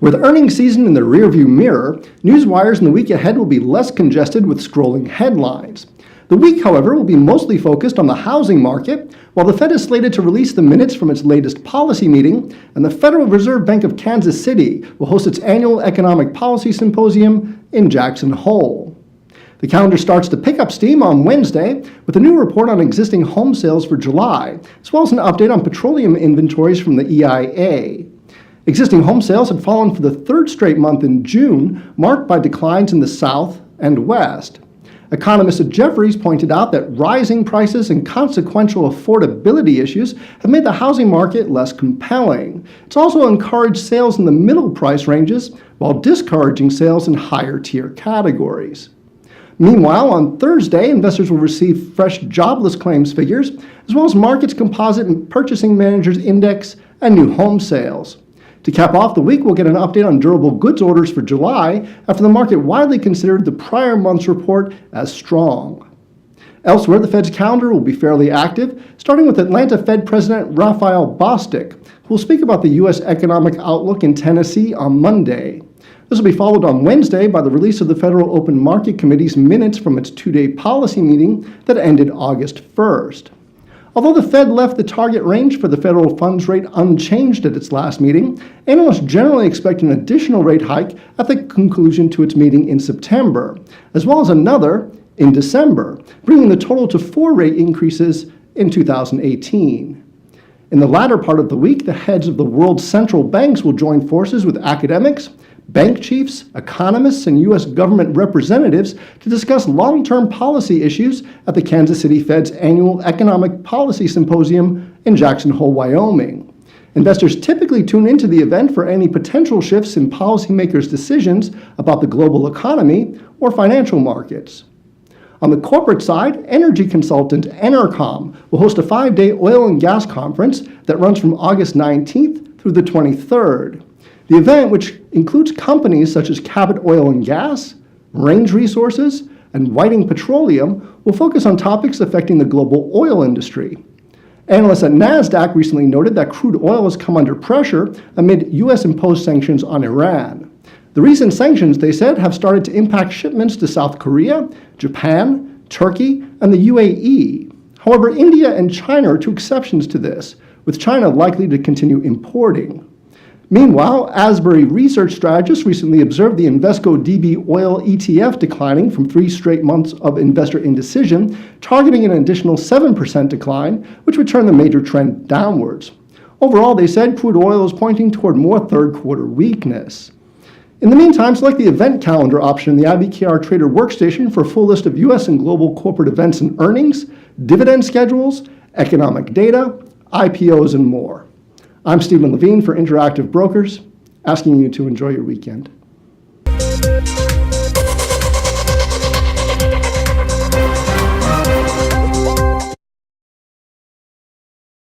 With earnings season in the rearview mirror, news wires in the week ahead will be less congested with scrolling headlines. The week, however, will be mostly focused on the housing market, while the Fed is slated to release the minutes from its latest policy meeting, and the Federal Reserve Bank of Kansas City will host its annual Economic Policy Symposium in Jackson Hole. The calendar starts to pick up steam on Wednesday with a new report on existing home sales for July, as well as an update on petroleum inventories from the EIA. Existing home sales had fallen for the third straight month in June, marked by declines in the South and West. Economists at Jefferies pointed out that rising prices and consequential affordability issues have made the housing market less compelling. It's also encouraged sales in the middle price ranges, while discouraging sales in higher tier categories. Meanwhile, on Thursday, investors will receive fresh jobless claims figures, as well as markets composite and purchasing managers index and new home sales. To cap off the week, we'll get an update on durable goods orders for July after the market widely considered the prior month's report as strong. Elsewhere, the Fed's calendar will be fairly active, starting with Atlanta Fed President Raphael Bostic, who will speak about the U.S. economic outlook in Tennessee on Monday. This will be followed on Wednesday by the release of the Federal Open Market Committee's minutes from its two-day policy meeting that ended August 1st. Although the Fed left the target range for the federal funds rate unchanged at its last meeting, analysts generally expect an additional rate hike at the conclusion to its meeting in September, as well as another in December, bringing the total to 4 rate increases in 2018. In the latter part of the week, the heads of the world's central banks will join forces with academics, bank chiefs, economists, and U.S. government representatives to discuss long-term policy issues at the Kansas City Fed's annual Economic Policy Symposium in Jackson Hole, Wyoming. Investors typically tune into the event for any potential shifts in policymakers' decisions about the global economy or financial markets. On the corporate side, energy consultant Enercom will host a 5-day oil and gas conference that runs from August 19th through the 23rd. The event, which includes companies such as Cabot Oil and Gas, Range Resources, and Whiting Petroleum, will focus on topics affecting the global oil industry. Analysts at NASDAQ recently noted that crude oil has come under pressure amid U.S.-imposed sanctions on Iran. The recent sanctions, they said, have started to impact shipments to South Korea, Japan, Turkey, and the UAE. However, India and China are two exceptions to this, with China likely to continue importing. Meanwhile, Asbury research strategists recently observed the Invesco DB Oil ETF declining from 3 straight months of investor indecision, targeting an additional 7% decline, which would turn the major trend downwards. Overall, they said crude oil is pointing toward more third-quarter weakness. In the meantime, select the event calendar option in the IBKR Trader workstation for a full list of U.S. and global corporate events and earnings, dividend schedules, economic data, IPOs, and more. I'm Steven Levine for Interactive Brokers, asking you to enjoy your weekend.